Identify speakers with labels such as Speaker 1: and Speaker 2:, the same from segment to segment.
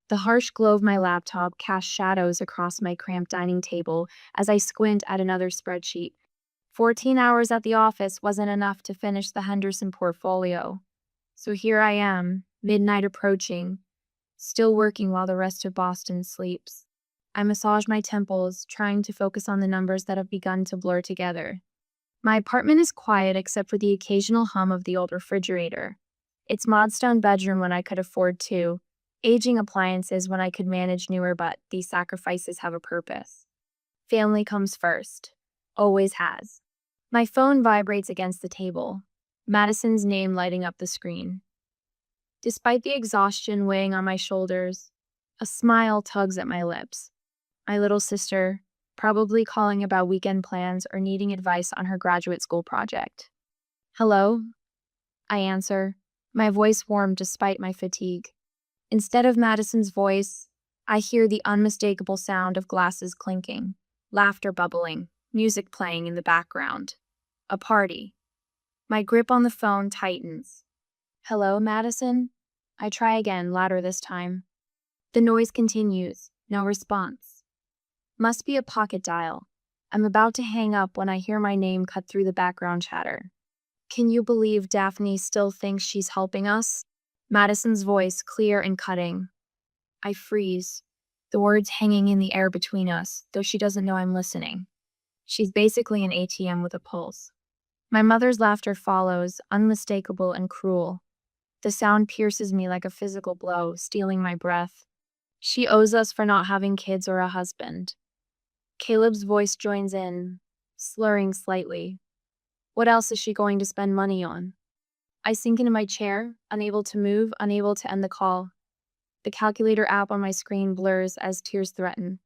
Speaker 1: The harsh glow of my laptop casts shadows across my cramped dining table as I squint at another spreadsheet. 14 hours at the office wasn't enough to finish the Henderson portfolio. So here I am, midnight approaching, still working while the rest of Boston sleeps. I massage my temples, trying to focus on the numbers that have begun to blur together. My apartment is quiet except for the occasional hum of the old refrigerator. It's modstone bedroom when I could afford to, aging appliances when I could manage newer, but these sacrifices have a purpose. Family comes first. Always has. My phone vibrates against the table, Madison's name lighting up the screen. Despite the exhaustion weighing on my shoulders, a smile tugs at my lips. My little sister, probably calling about weekend plans or needing advice on her graduate school project. Hello? I answer, my voice warm despite my fatigue. Instead of Madison's voice, I hear the unmistakable sound of glasses clinking, laughter bubbling, music playing in the background. A party. My grip on the phone tightens. Hello, Madison? I try again, louder this time. The noise continues. No response. Must be a pocket dial. I'm about to hang up when I hear my name cut through the background chatter. Can you believe Daphne still thinks she's helping us? Madison's voice, clear and cutting. I freeze, the words hanging in the air between us, though she doesn't know I'm listening. She's basically an ATM with a pulse. My mother's laughter follows, unmistakable and cruel. The sound pierces me like a physical blow, stealing my breath. She owes us for not having kids or a husband. Caleb's voice joins in, slurring slightly. What else is she going to spend money on? I sink into my chair, unable to move, unable to end the call. The calculator app on my screen blurs as tears threaten.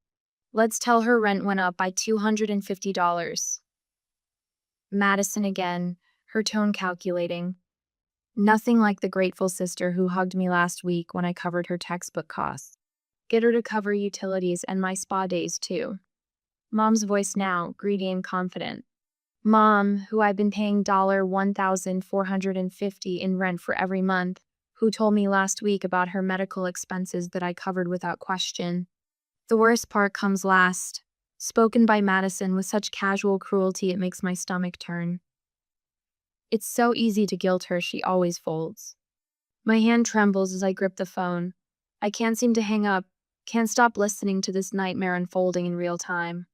Speaker 1: Let's tell her rent went up by $250. Madison again, her tone calculating. Nothing like the grateful sister who hugged me last week when I covered her textbook costs. Get her to cover utilities and my spa days too. Mom's voice now, greedy and confident. Mom, who I've been paying $1,450 in rent for every month, who told me last week about her medical expenses that I covered without question. The worst part comes last, spoken by Madison with such casual cruelty it makes my stomach turn. It's so easy to guilt her, she always folds. My hand trembles as I grip the phone. I can't seem to hang up, can't stop listening to this nightmare unfolding in real time.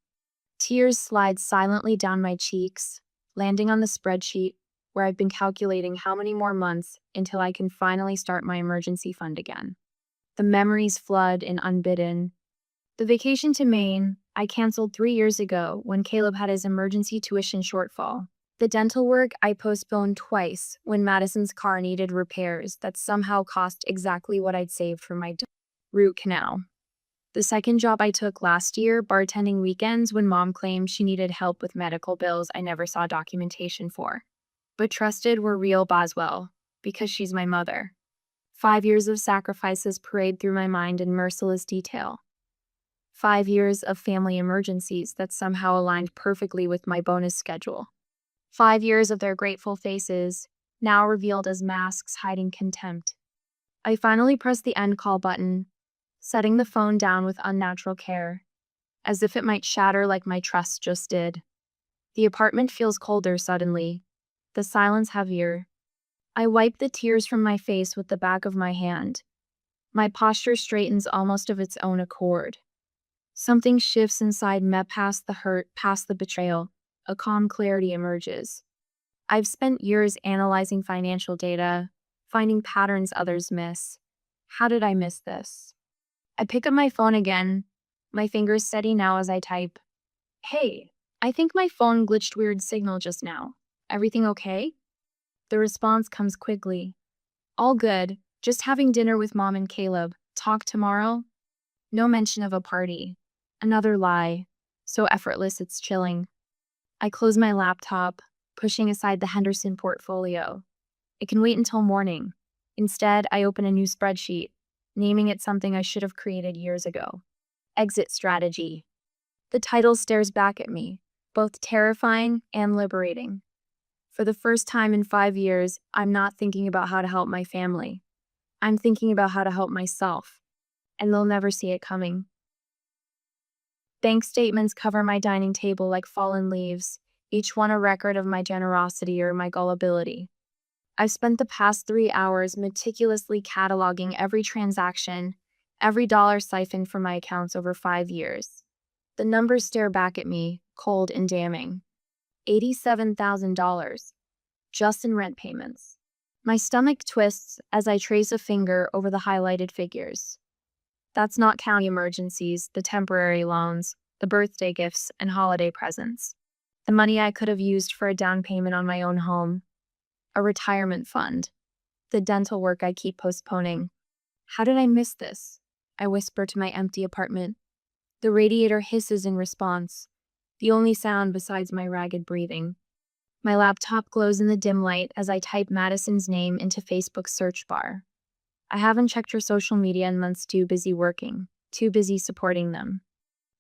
Speaker 1: Tears slide silently down my cheeks, landing on the spreadsheet where I've been calculating how many more months until I can finally start my emergency fund again. The memories flood in unbidden. The vacation to Maine I canceled 3 years ago when Caleb had his emergency tuition shortfall. The dental work I postponed twice when Madison's car needed repairs that somehow cost exactly what I'd saved for my root canal. The second job I took last year, bartending weekends when Mom claimed she needed help with medical bills I never saw documentation for. But trusted were real Boswell, because she's my mother. 5 years of sacrifices parade through my mind in merciless detail. 5 years of family emergencies that somehow aligned perfectly with my bonus schedule. 5 years of their grateful faces, now revealed as masks hiding contempt. I finally pressed the end call button, setting the phone down with unnatural care, as if it might shatter like my trust just did. The apartment feels colder suddenly, the silence heavier. I wipe the tears from my face with the back of my hand. My posture straightens almost of its own accord. Something shifts inside me past the hurt, past the betrayal. A calm clarity emerges. I've spent years analyzing financial data, finding patterns others miss. How did I miss this? I pick up my phone again, my fingers steady now as I type. Hey, I think my phone glitched weird signal just now. Everything okay? The response comes quickly. All good, just having dinner with Mom and Caleb. Talk tomorrow? No mention of a party. Another lie, so effortless it's chilling. I close my laptop, pushing aside the Henderson portfolio. It can wait until morning. Instead, I open a new spreadsheet, naming it something I should have created years ago. Exit strategy. The title stares back at me, both terrifying and liberating. For the first time in 5 years, I'm not thinking about how to help my family. I'm thinking about how to help myself. and they'll never see it coming. Bank statements cover my dining table like fallen leaves, each one a record of my generosity or my gullibility. I've spent the past 3 hours meticulously cataloging every transaction, every dollar siphoned from my accounts over 5 years. The numbers stare back at me, cold and damning. $87,000, just in rent payments. My stomach twists as I trace a finger over the highlighted figures. That's not counting emergencies, the temporary loans, the birthday gifts, and holiday presents. The money I could have used for a down payment on my own home, a retirement fund, the dental work I keep postponing. How did I miss this? I whisper to my empty apartment. The radiator hisses in response, the only sound besides my ragged breathing. My laptop glows in the dim light as I type Madison's name into Facebook's search bar. I haven't checked her social media in months, too busy working, too busy supporting them.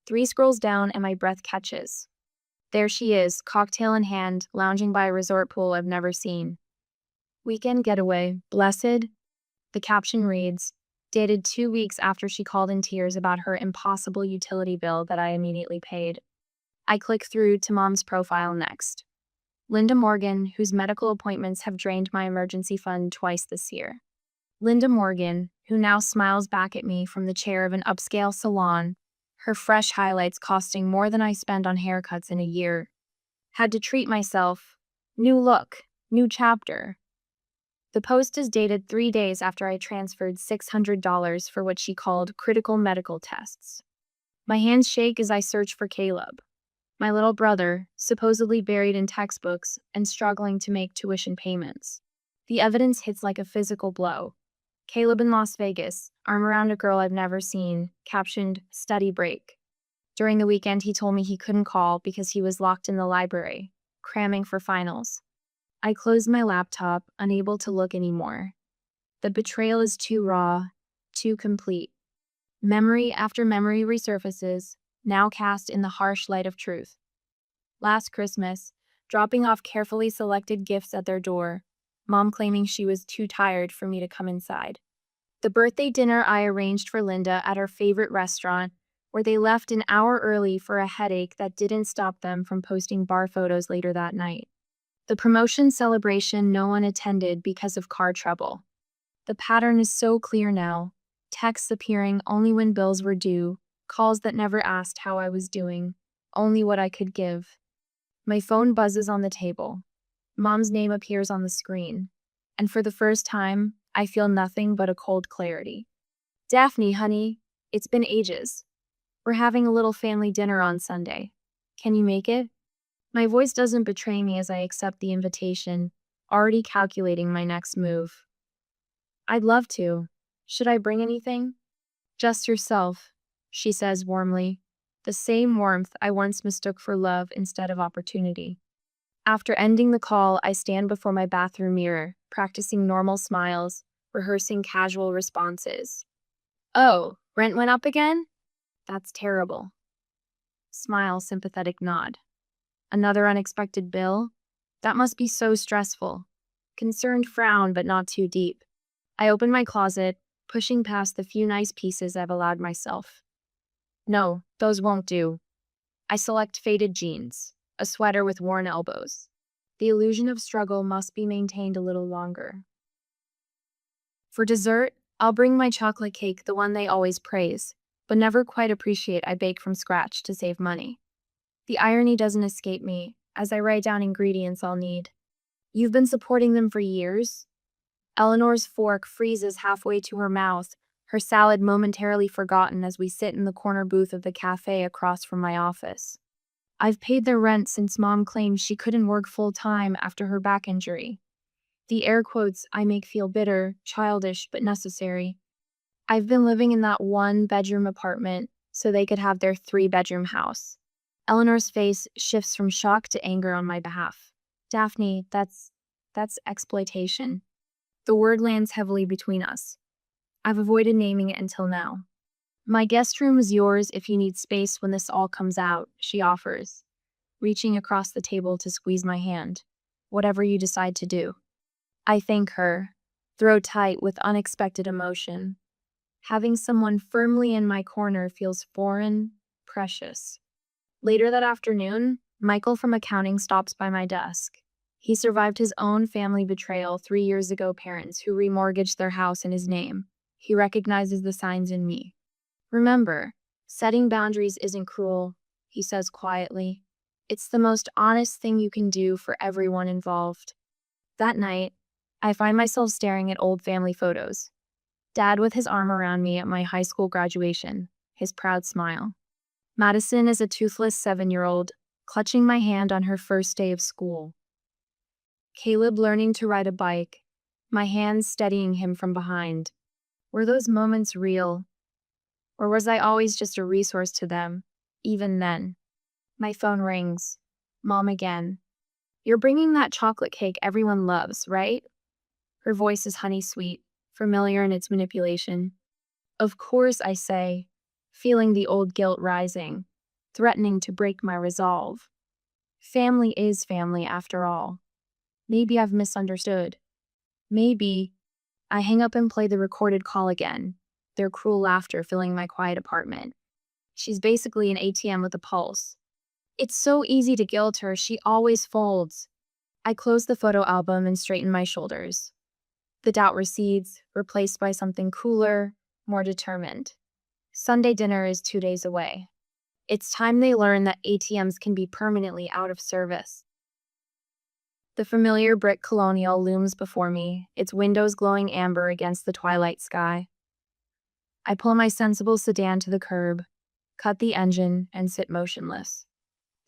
Speaker 1: 3 scrolls down and my breath catches. There she is, cocktail in hand, lounging by a resort pool I've never seen. Weekend getaway, blessed? The caption reads, dated 2 weeks after she called in tears about her impossible utility bill that I immediately paid. I click through to Mom's profile next. Linda Morgan, whose medical appointments have drained my emergency fund twice this year. Linda Morgan, who now smiles back at me from the chair of an upscale salon, her fresh highlights costing more than I spend on haircuts in a year. Had to treat myself. New look, new chapter. The post is dated 3 days after I transferred $600 for what she called critical medical tests. My hands shake as I search for Caleb, my little brother, supposedly buried in textbooks and struggling to make tuition payments. The evidence hits like a physical blow. Caleb in Las Vegas, arm around a girl I've never seen, captioned, study break. During the weekend, he told me he couldn't call because he was locked in the library, cramming for finals. I closed my laptop, unable to look anymore. The betrayal is too raw, too complete. Memory after memory resurfaces, now cast in the harsh light of truth. Last Christmas, dropping off carefully selected gifts at their door, Mom claiming she was too tired for me to come inside. The birthday dinner I arranged for Linda at her favorite restaurant, where they left an hour early for a headache that didn't stop them from posting bar photos later that night. The promotion celebration no one attended because of car trouble. The pattern is so clear now, texts appearing only when bills were due, calls that never asked how I was doing, only what I could give. My phone buzzes on the table. Mom's name appears on the screen, and for the first time, I feel nothing but a cold clarity. Daphne, honey, it's been ages. We're having a little family dinner on Sunday. Can you make it? My voice doesn't betray me as I accept the invitation, already calculating my next move. I'd love to. Should I bring anything? Just yourself, she says warmly, the same warmth I once mistook for love instead of opportunity. After ending the call, I stand before my bathroom mirror, practicing normal smiles, rehearsing casual responses. Oh, rent went up again? That's terrible. Smile, sympathetic nod. Another unexpected bill? That must be so stressful. Concerned frown, but not too deep. I open my closet, pushing past the few nice pieces I've allowed myself. No, those won't do. I select faded jeans, a sweater with worn elbows. The illusion of struggle must be maintained a little longer. For dessert, I'll bring my chocolate cake, the one they always praise, but never quite appreciate I bake from scratch to save money. The irony doesn't escape me as I write down ingredients I'll need. You've been supporting them for years? Eleanor's fork freezes halfway to her mouth, her salad momentarily forgotten as we sit in the corner booth of the cafe across from my office. I've paid their rent since Mom claimed she couldn't work full-time after her back injury. The air quotes I make feel bitter, childish, but necessary. I've been living in that 1-bedroom apartment so they could have their 3-bedroom house. Eleanor's face shifts from shock to anger on my behalf. Daphne, that's exploitation. The word lands heavily between us. I've avoided naming it until now. My guest room is yours if you need space when this all comes out, she offers, reaching across the table to squeeze my hand. Whatever you decide to do. I thank her, throat tight with unexpected emotion. Having someone firmly in my corner feels foreign, precious. Later that afternoon, Michael from accounting stops by my desk. He survived his own family betrayal 3 years ago, parents who remortgaged their house in his name. He recognizes the signs in me. Remember, setting boundaries isn't cruel, he says quietly. It's the most honest thing you can do for everyone involved. That night, I find myself staring at old family photos. Dad with his arm around me at my high school graduation, his proud smile. Madison is a toothless 7-year-old, clutching my hand on her first day of school. Caleb learning to ride a bike, my hands steadying him from behind. Were those moments real? Or was I always just a resource to them, even then? My phone rings. Mom again. You're bringing that chocolate cake everyone loves, right? Her voice is honey sweet, familiar in its manipulation. Of course, I say, feeling the old guilt rising, threatening to break my resolve. Family is family after all. Maybe I've misunderstood. Maybe. I hang up and play the recorded call again, their cruel laughter filling my quiet apartment. She's basically an ATM with a pulse. It's so easy to guilt her, she always folds. I close the photo album and straighten my shoulders. The doubt recedes, replaced by something cooler, more determined. Sunday dinner is 2 days away. It's time they learn that ATMs can be permanently out of service. The familiar brick colonial looms before me, its windows glowing amber against the twilight sky. I pull my sensible sedan to the curb, cut the engine, and sit motionless.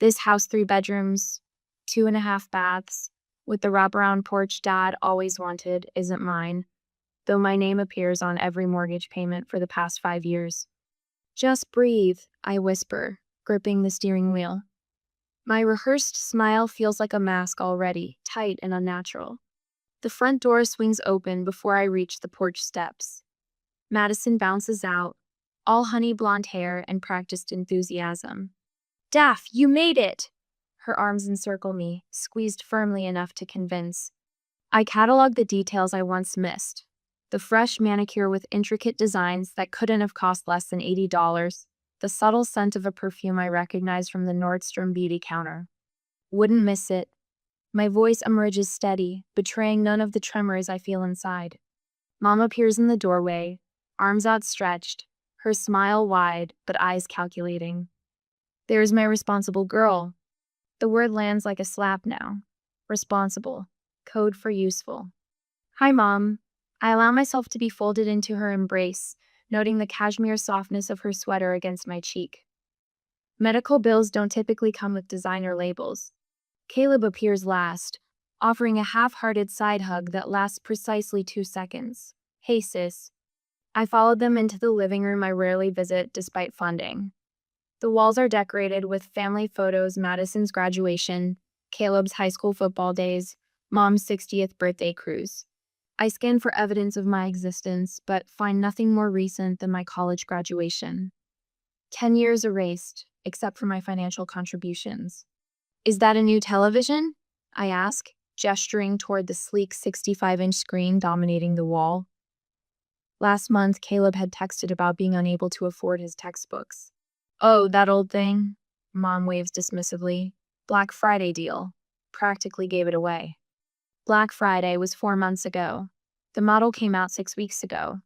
Speaker 1: This house, 3 bedrooms, 2.5 baths, with the wraparound porch Dad always wanted, isn't mine, though my name appears on every mortgage payment for the past 5 years. Just breathe, I whisper, gripping the steering wheel. My rehearsed smile feels like a mask already, tight and unnatural. The front door swings open before I reach the porch steps. Madison bounces out, all honey blonde hair and practiced enthusiasm. Daff, you made it! Her arms encircle me, squeezed firmly enough to convince. I catalog the details I once missed. The fresh manicure with intricate designs that couldn't have cost less than $80. The subtle scent of a perfume I recognized from the Nordstrom beauty counter. Wouldn't miss it. My voice emerges steady, betraying none of the tremors I feel inside. Mom appears in the doorway, arms outstretched, her smile wide, but eyes calculating. There's my responsible girl. The word lands like a slap now. Responsible. Code for useful. Hi, Mom. I allow myself to be folded into her embrace, noting the cashmere softness of her sweater against my cheek. Medical bills don't typically come with designer labels. Caleb appears last, offering a half-hearted side hug that lasts precisely 2 seconds. Hey, sis. I followed them into the living room I rarely visit despite funding. The walls are decorated with family photos, Madison's graduation, Caleb's high school football days, Mom's 60th birthday cruise. I scan for evidence of my existence, but find nothing more recent than my college graduation. 10 years erased, except for my financial contributions. Is that a new television? I ask, gesturing toward the sleek 65-inch screen dominating the wall. Last month, Caleb had texted about being unable to afford his textbooks. Oh, that old thing? Mom waves dismissively. Black Friday deal. Practically gave it away. Black Friday was 4 months ago. The model came out 6 weeks ago.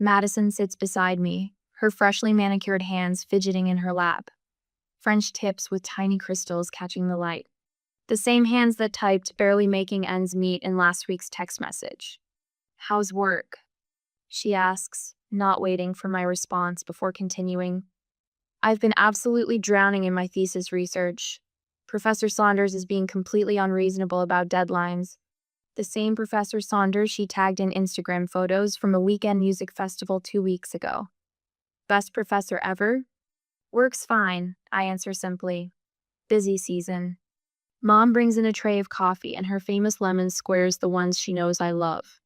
Speaker 1: Madison sits beside me, her freshly manicured hands fidgeting in her lap. French tips with tiny crystals catching the light. The same hands that typed, barely making ends meet in last week's text message. How's work? She asks, not waiting for my response before continuing. I've been absolutely drowning in my thesis research. Professor Saunders is being completely unreasonable about deadlines. The same Professor Saunders she tagged in Instagram photos from a weekend music festival 2 weeks ago. Best professor ever? Works fine, I answer simply. Busy season. Mom brings in a tray of coffee and her famous lemon squares the ones she knows I love.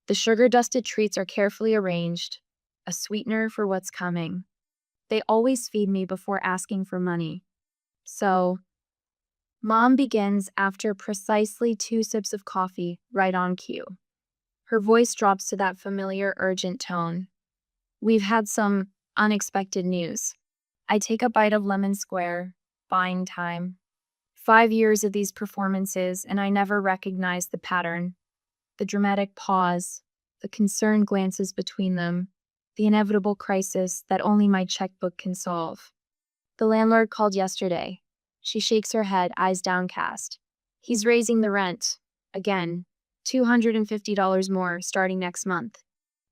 Speaker 1: The sugar-dusted treats are carefully arranged, a sweetener for what's coming. They always feed me before asking for money. So, Mom begins after precisely 2 sips of coffee, right on cue. Her voice drops to that familiar, urgent tone. We've had some unexpected news. I take a bite of lemon square, buying time. 5 years of these performances, and I never recognized the pattern. The dramatic pause, the concerned glances between them, the inevitable crisis that only my checkbook can solve. The landlord called yesterday. She shakes her head, eyes downcast. He's raising the rent. Again. $250 more starting next month.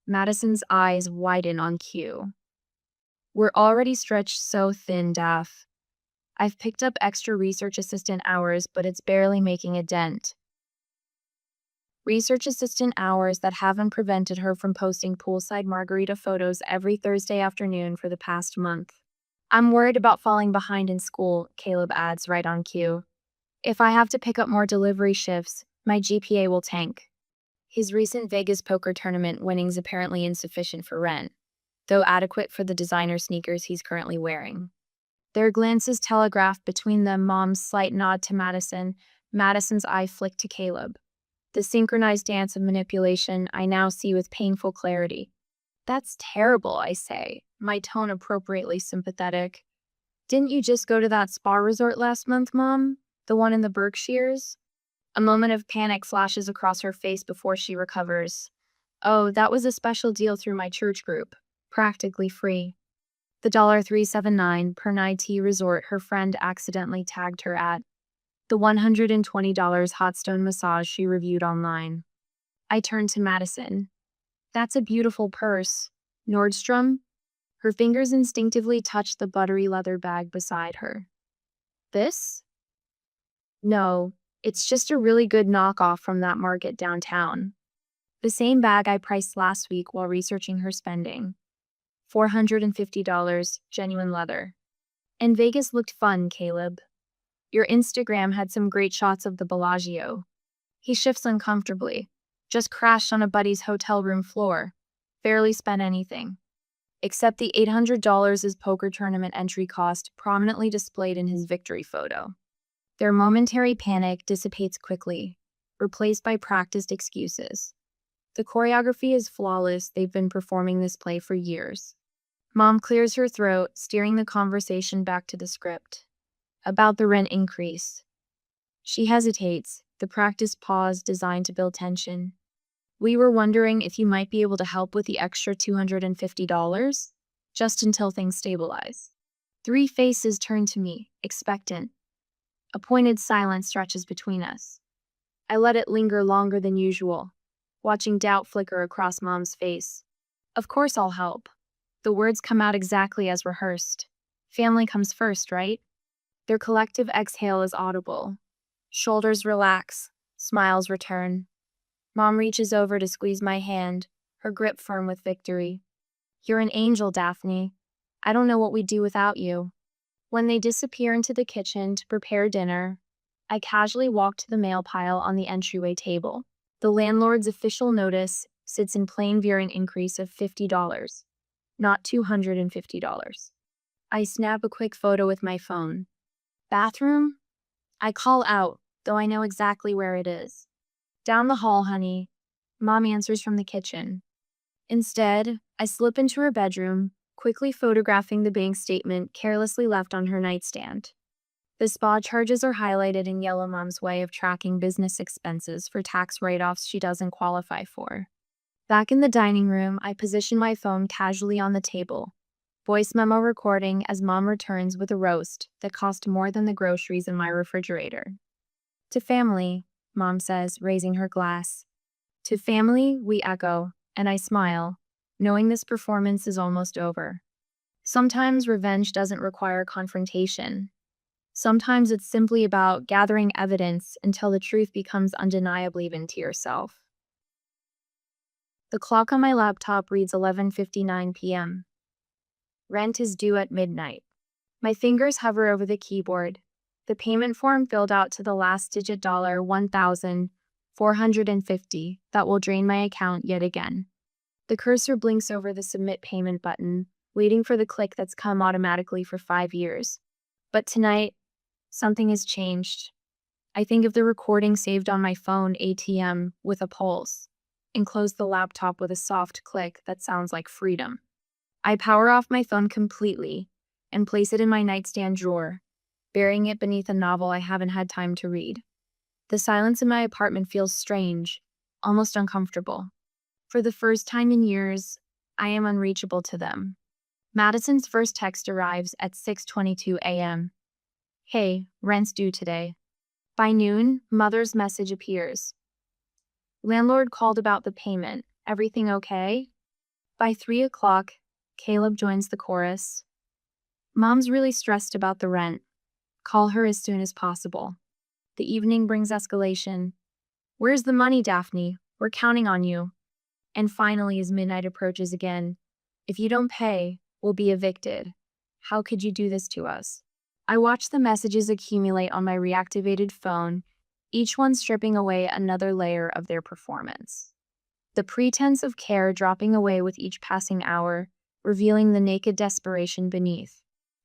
Speaker 1: Madison's eyes widen on cue. We're already stretched so thin, Daff. I've picked up extra research assistant hours, but it's barely making a dent. Research assistant hours that haven't prevented her from posting poolside margarita photos every Thursday afternoon for the past month. I'm worried about falling behind in school, Caleb adds right on cue. If I have to pick up more delivery shifts, my GPA will tank. His recent Vegas poker tournament winnings apparently insufficient for rent, though adequate for the designer sneakers he's currently wearing. Their glances telegraphed between them, Mom's slight nod to Madison, Madison's eye flicked to Caleb. The synchronized dance of manipulation I now see with painful clarity. That's terrible, I say, my tone appropriately sympathetic. Didn't you just go to that spa resort last month, Mom? The one in the Berkshires? A moment of panic flashes across her face before she recovers. Oh, that was a special deal through my church group. Practically free. The $379 per night tea resort her friend accidentally tagged her at. The $120 hot stone massage she reviewed online. I turned to Madison. That's a beautiful purse. Nordstrom? Her fingers instinctively touched the buttery leather bag beside her. This? No, it's just a really good knockoff from that market downtown. The same bag I priced last week while researching her spending. $450, genuine leather. And Vegas looked fun, Caleb. Your Instagram had some great shots of the Bellagio. He shifts uncomfortably. Just crashed on a buddy's hotel room floor. Barely spent anything. Except the $800 his poker tournament entry cost, prominently displayed in his victory photo. Their momentary panic dissipates quickly, replaced by practiced excuses. The choreography is flawless. They've been performing this play for years. Mom clears her throat, steering the conversation back to the script. About the rent increase. She hesitates, the practiced pause designed to build tension. We were wondering if you might be able to help with the extra $250, just until things stabilize. 3 faces turn to me, expectant. A pointed silence stretches between us. I let it linger longer than usual, watching doubt flicker across Mom's face. Of course I'll help. The words come out exactly as rehearsed. Family comes first, right? Their collective exhale is audible. Shoulders relax, smiles return. Mom reaches over to squeeze my hand, her grip firm with victory. You're an angel, Daphne. I don't know what we'd do without you. When they disappear into the kitchen to prepare dinner, I casually walk to the mail pile on the entryway table. The landlord's official notice sits in plain view an increase of $50, not $250. I snap a quick photo with my phone. Bathroom? I call out, though I know exactly where it is. Down the hall, honey. Mom answers from the kitchen. Instead, I slip into her bedroom, quickly photographing the bank statement carelessly left on her nightstand. The spa charges are highlighted in yellow. Mom's way of tracking business expenses for tax write-offs she doesn't qualify for. Back in the dining room, I position my phone casually on the table. Voice memo recording as Mom returns with a roast that cost more than the groceries in my refrigerator. To family, Mom says, raising her glass. To family, we echo, and I smile, knowing this performance is almost over. Sometimes revenge doesn't require confrontation. Sometimes it's simply about gathering evidence until the truth becomes undeniable even to yourself. The clock on my laptop reads 11:59 p.m. Rent is due at midnight. My fingers hover over the keyboard. The payment form filled out to the last digit $1,450 that will drain my account yet again. The cursor blinks over the submit payment button, waiting for the click that's come automatically for 5 years. But tonight, something has changed. I think of the recording saved on my phone ATM with a pulse, and close the laptop with a soft click that sounds like freedom. I power off my phone completely and place it in my nightstand drawer, burying it beneath a novel I haven't had time to read. The silence in my apartment feels strange, almost uncomfortable. For the first time in years, I am unreachable to them. Madison's first text arrives at 6:22 a.m. Hey, rent's due today. By noon, Mother's message appears. Landlord called about the payment. Everything okay? By 3 o'clock, Caleb joins the chorus. Mom's really stressed about the rent. Call her as soon as possible. The evening brings escalation. Where's the money, Daphne? We're counting on you. And finally, as midnight approaches again, if you don't pay, we'll be evicted. How could you do this to us? I watch the messages accumulate on my reactivated phone, each one stripping away another layer of their performance. The pretense of care dropping away with each passing hour, revealing the naked desperation beneath.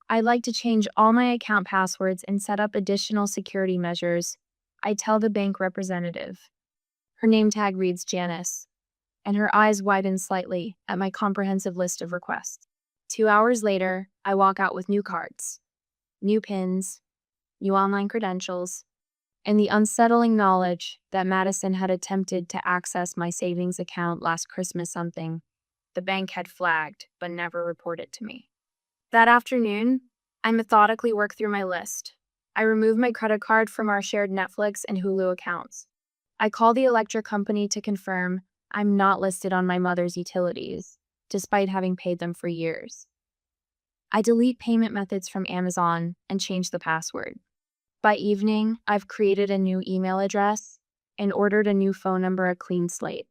Speaker 1: I'd like to change all my account passwords and set up additional security measures, I tell the bank representative. Her name tag reads Janice, and her eyes widen slightly at my comprehensive list of requests. 2 hours later, I walk out with new cards, new pins, new online credentials, and the unsettling knowledge that Madison had attempted to access my savings account last Christmas, something the bank had flagged but never reported to me. That afternoon, I methodically work through my list. I remove my credit card from our shared Netflix and Hulu accounts. I call the electric company to confirm I'm not listed on my mother's utilities, despite having paid them for years. I delete payment methods from Amazon and change the password. By evening, I've created a new email address and ordered a new phone number, a clean slate.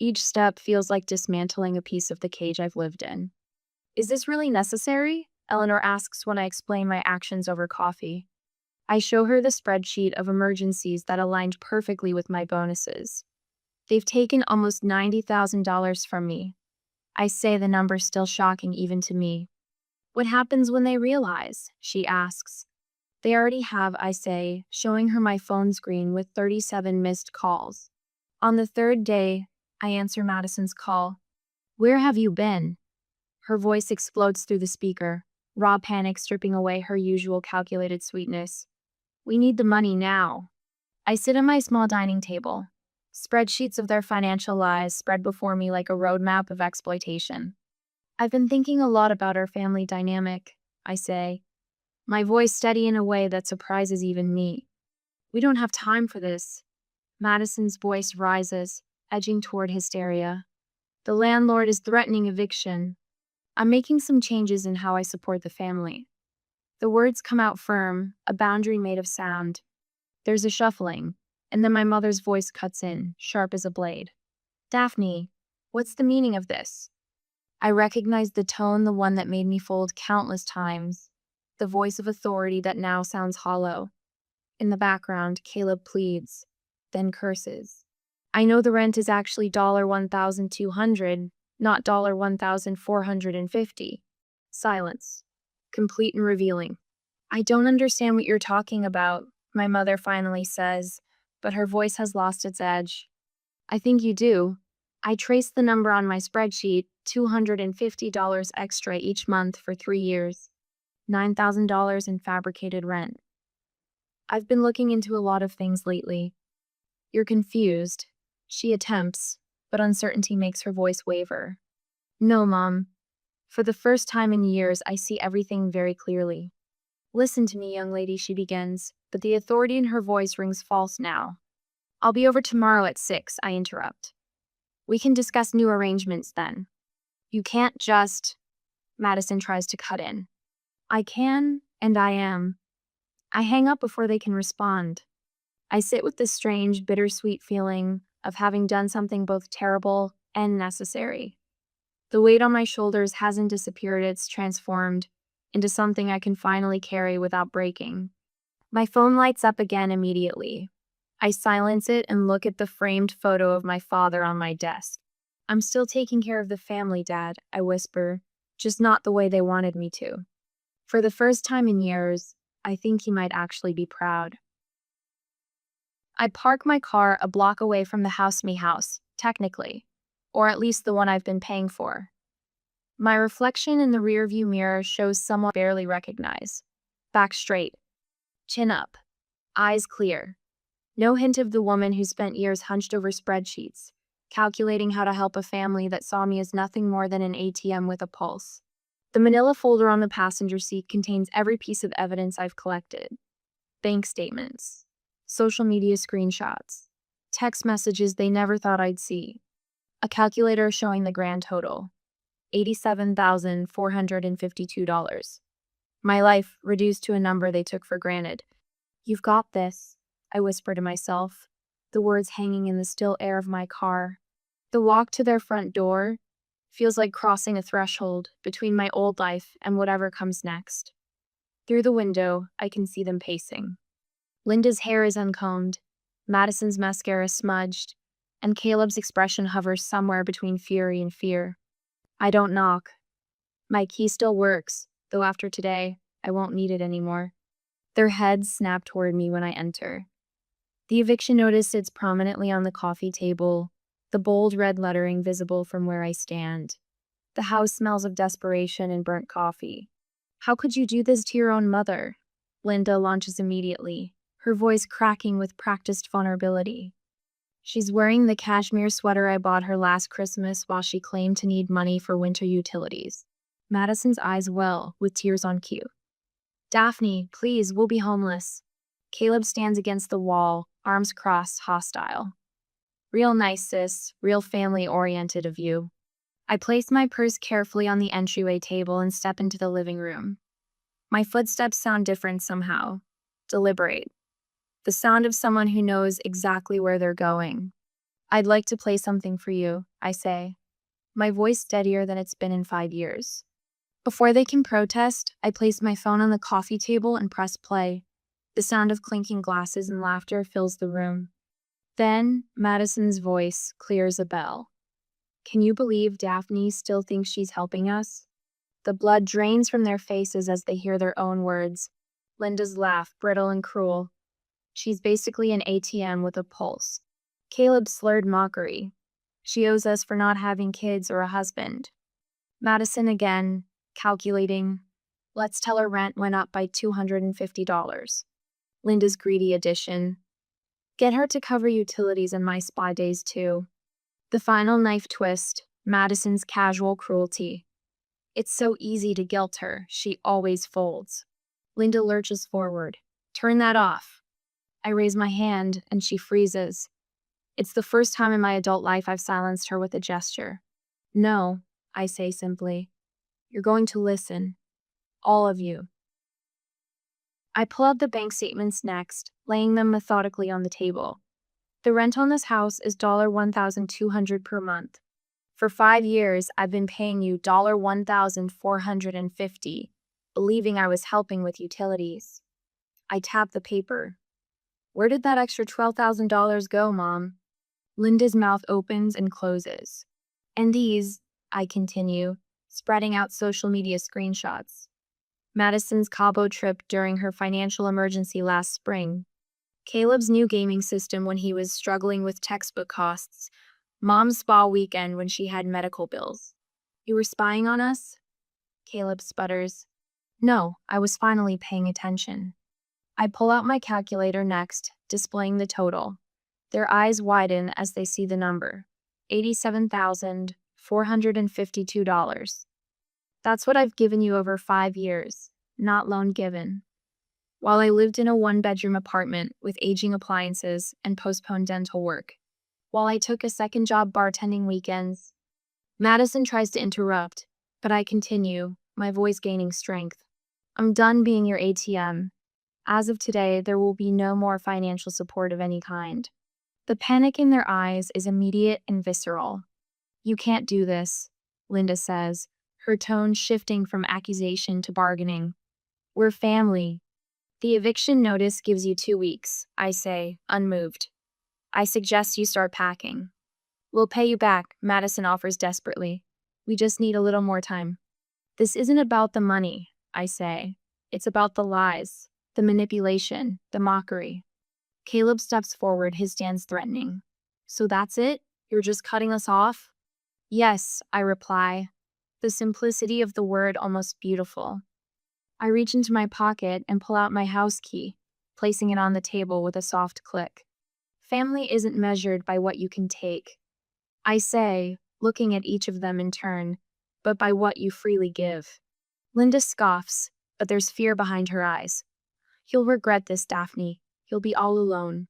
Speaker 1: Each step feels like dismantling a piece of the cage I've lived in. Is this really necessary? Eleanor asks when I explain my actions over coffee. I show her the spreadsheet of emergencies that aligned perfectly with my bonuses. They've taken almost $90,000 from me. I say, the number's still shocking even to me. What happens when they realize? She asks. They already have, I say, showing her my phone screen with 37 missed calls. On the third day, I answer Madison's call. Where have you been? Her voice explodes through the speaker, raw panic stripping away her usual calculated sweetness. We need the money now. I sit at my small dining table. Spreadsheets of their financial lies spread before me like a roadmap of exploitation. I've been thinking a lot about our family dynamic, I say, my voice steady in a way that surprises even me. We don't have time for this. Madison's voice rises, edging toward hysteria. The landlord is threatening eviction. I'm making some changes in how I support the family. The words come out firm, a boundary made of sound. There's a shuffling, and then my mother's voice cuts in, sharp as a blade. Daphne, what's the meaning of this? I recognize the tone, the one that made me fold countless times, the voice of authority that now sounds hollow. In the background, Caleb pleads, then curses. I know the rent is actually $1,200, not $1,450. Silence, complete and revealing. I don't understand what you're talking about, my mother finally says, but her voice has lost its edge. I think you do. I traced the number on my spreadsheet, $250 extra each month for 3 years, $9,000 in fabricated rent. I've been looking into a lot of things lately. You're confused. She attempts, but uncertainty makes her voice waver. No, Mom. For the first time in years, I see everything very clearly. Listen to me, young lady, she begins, but the authority in her voice rings false now. I'll be over tomorrow at 6, I interrupt. We can discuss new arrangements then. You can't just... Madison tries to cut in. I can, and I am. I hang up before they can respond. I sit with this strange, bittersweet feeling of having done something both terrible and necessary. The weight on my shoulders hasn't disappeared, it's transformed into something I can finally carry without breaking. My phone lights up again immediately. I silence it and look at the framed photo of my father on my desk. I'm still taking care of the family, Dad, I whisper, just not the way they wanted me to. For the first time in years, I think he might actually be proud. I park my car a block away from the house, technically, or at least the one I've been paying for. My reflection in the rearview mirror shows someone I barely recognize. Back straight, chin up, eyes clear. No hint of the woman who spent years hunched over spreadsheets, calculating how to help a family that saw me as nothing more than an ATM with a pulse. The manila folder on the passenger seat contains every piece of evidence I've collected: bank statements, social media screenshots, text messages they never thought I'd see, a calculator showing the grand total: $87,452. My life reduced to a number they took for granted. "You've got this," I whisper to myself, the words hanging in the still air of my car. The walk to their front door feels like crossing a threshold between my old life and whatever comes next. Through the window, I can see them pacing. Linda's hair is uncombed, Madison's mascara smudged, and Caleb's expression hovers somewhere between fury and fear. I don't knock. My key still works, though after today, I won't need it anymore. Their heads snap toward me when I enter. The eviction notice sits prominently on the coffee table, the bold red lettering visible from where I stand. The house smells of desperation and burnt coffee. "How could you do this to your own mother?" Linda launches immediately, her voice cracking with practiced vulnerability. She's wearing the cashmere sweater I bought her last Christmas while she claimed to need money for winter utilities. Madison's eyes well, with tears on cue. "Daphne, please, we'll be homeless." Caleb stands against the wall, arms crossed, hostile. "Real nice, sis, real family-oriented of you." I place my purse carefully on the entryway table and step into the living room. My footsteps sound different somehow. Deliberate. The sound of someone who knows exactly where they're going. "I'd like to play something for you," I say, my voice steadier than it's been in 5 years. Before they can protest, I place my phone on the coffee table and press play. The sound of clinking glasses and laughter fills the room. Then, Madison's voice clears a bell. "Can you believe Daphne still thinks she's helping us?" The blood drains from their faces as they hear their own words. Linda's laugh, brittle and cruel. "She's basically an ATM with a pulse." Caleb's slurred mockery. "She owes us for not having kids or a husband." Madison again, calculating. "Let's tell her rent went up by $250. Linda's greedy addition. "Get her to cover utilities and my spa days too." The final knife twist, Madison's casual cruelty. "It's so easy to guilt her, she always folds." Linda lurches forward. "Turn that off." I raise my hand, and she freezes. It's the first time in my adult life I've silenced her with a gesture. "No," I say simply. "You're going to listen. All of you." I pull out the bank statements next, laying them methodically on the table. The rent on this house is $1,200 per month. For 5 years, I've been paying you $1,450, believing I was helping with utilities. I tap the paper. "Where did that extra $12,000 go, Mom?" Linda's mouth opens and closes. "And these," I continue, spreading out social media screenshots. Madison's Cabo trip during her financial emergency last spring. Caleb's new gaming system when he was struggling with textbook costs. Mom's spa weekend when she had medical bills. "You were spying on us?" Caleb sputters. "No, I was finally paying attention." I pull out my calculator next, displaying the total. Their eyes widen as they see the number. $87,452. That's what I've given you over 5 years, not loan given. While I lived in a 1-bedroom apartment with aging appliances and postponed dental work. While I took a second job bartending weekends. Madison tries to interrupt, but I continue, my voice gaining strength. "I'm done being your ATM. As of today, there will be no more financial support of any kind." The panic in their eyes is immediate and visceral. "You can't do this," Linda says, her tone shifting from accusation to bargaining. "We're family." "The eviction notice gives you 2 weeks, I say, unmoved. I suggest you start packing." "We'll pay you back," Madison offers desperately. "We just need a little more time." "This isn't about the money," I say. "It's about the lies, the manipulation, the mockery." Caleb steps forward, his stance threatening. "So that's it? You're just cutting us off?" "Yes," I reply. the simplicity of the word almost beautiful. I reach into my pocket and pull out my house key, placing it on the table with a soft click. Family isn't measured by what you can take, I say, looking at each of them in turn, but by what you freely give. Linda scoffs, but there's fear behind her eyes. You'll regret this, Daphne. You'll be all alone.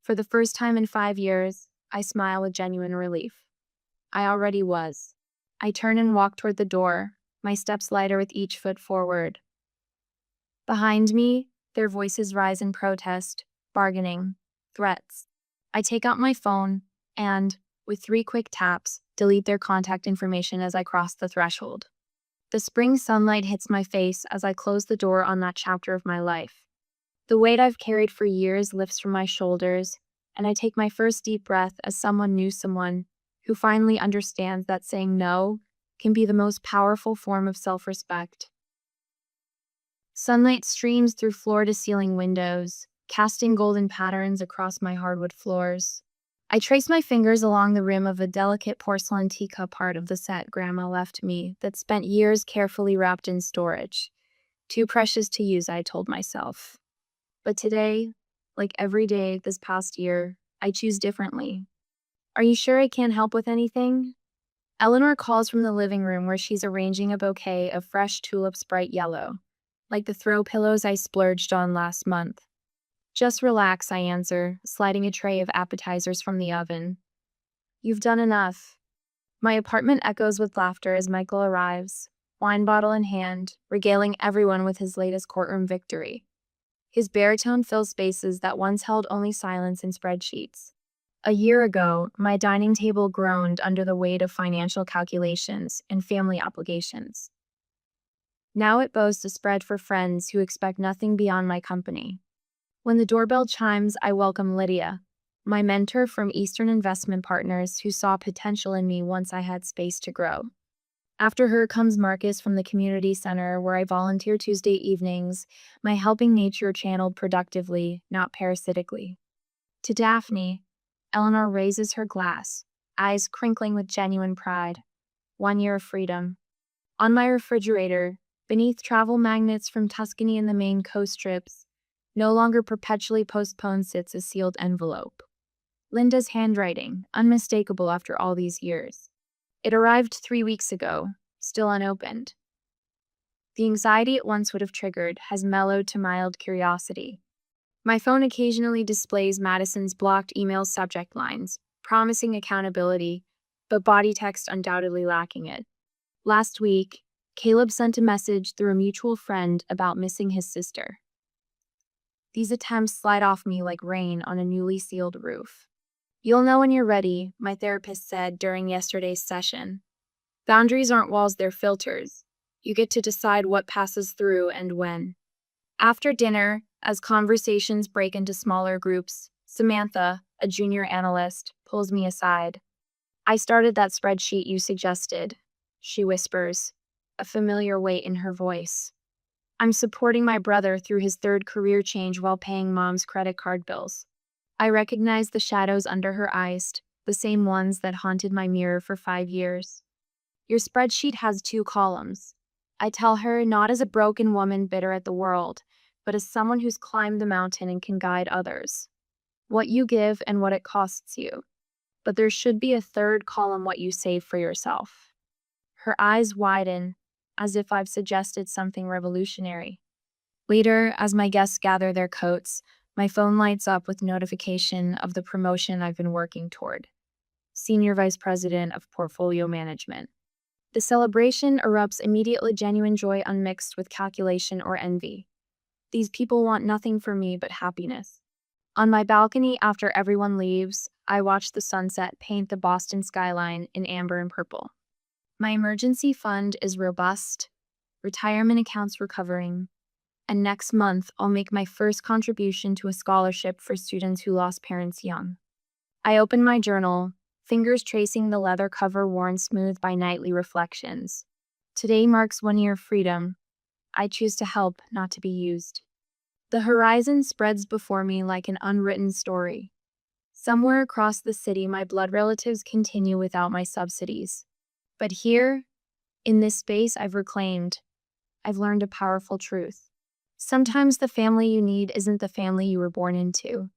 Speaker 1: For the first time in 5 years, I smile with genuine relief. I already was. I turn and walk toward the door, my steps lighter with each foot forward. Behind me, their voices rise in protest, bargaining, threats. I take out my phone and, with 3 quick taps, delete their contact information as I cross the threshold. The spring sunlight hits my face as I close the door on that chapter of my life. The weight I've carried for years lifts from my shoulders, and I take my first deep breath as someone who finally understands that saying no can be the most powerful form of self-respect. Sunlight streams through floor-to-ceiling windows, casting golden patterns across my hardwood floors. I trace my fingers along the rim of a delicate porcelain teacup part of the set Grandma left me that spent years carefully wrapped in storage. Too precious to use, I told myself. But today, like every day this past year, I choose differently. Are you sure I can't help with anything? Eleanor calls from the living room where she's arranging a bouquet of fresh tulips bright yellow, like the throw pillows I splurged on last month. Just relax, I answer, sliding a tray of appetizers from the oven. You've done enough. My apartment echoes with laughter as Michael arrives, wine bottle in hand, regaling everyone with his latest courtroom victory. His baritone fills spaces that once held only silence and spreadsheets. A year ago, my dining table groaned under the weight of financial calculations and family obligations. Now it boasts a spread for friends who expect nothing beyond my company. When the doorbell chimes, I welcome Lydia, my mentor from Eastern Investment Partners who saw potential in me once I had space to grow. After her comes Marcus from the community center where I volunteer Tuesday evenings, my helping nature channeled productively, not parasitically. To Daphne, Eleanor raises her glass, eyes crinkling with genuine pride. 1 year of freedom. On my refrigerator, beneath travel magnets from Tuscany and the Maine coast strips, no longer perpetually postponed, sits a sealed envelope. Linda's handwriting, unmistakable after all these years. It arrived 3 weeks ago, still unopened. The anxiety it once would have triggered has mellowed to mild curiosity. My phone occasionally displays Madison's blocked email subject lines, promising accountability, but body text undoubtedly lacking it. Last week, Caleb sent a message through a mutual friend about missing his sister. These attempts slide off me like rain on a newly sealed roof. You'll know when you're ready, my therapist said during yesterday's session. Boundaries aren't walls, they're filters. You get to decide what passes through and when. After dinner, as conversations break into smaller groups, Samantha, a junior analyst, pulls me aside. I started that spreadsheet you suggested, she whispers, a familiar weight in her voice. I'm supporting my brother through his 3rd career change while paying Mom's credit card bills. I recognize the shadows under her eyes, the same ones that haunted my mirror for 5 years. Your spreadsheet has 2 columns. I tell her, not as a broken woman bitter at the world, but as someone who's climbed the mountain and can guide others. What you give and what it costs you. But there should be a 3rd column, what you save for yourself. Her eyes widen, as if I've suggested something revolutionary. Later, as my guests gather their coats, my phone lights up with notification of the promotion I've been working toward. Senior Vice President of Portfolio Management. The celebration erupts immediately, genuine joy unmixed with calculation or envy. These people want nothing from me but happiness. On my balcony, after everyone leaves, I watch the sunset paint the Boston skyline in amber and purple. My emergency fund is robust, retirement accounts recovering, and next month I'll make my first contribution to a scholarship for students who lost parents young. I open my journal, fingers tracing the leather cover worn smooth by nightly reflections. Today marks 1 year of freedom. I choose to help, not to be used. The horizon spreads before me like an unwritten story. Somewhere across the city, my blood relatives continue without my subsidies. But here, In this space I've learned a powerful truth. Sometimes the family you need isn't the family you were born into.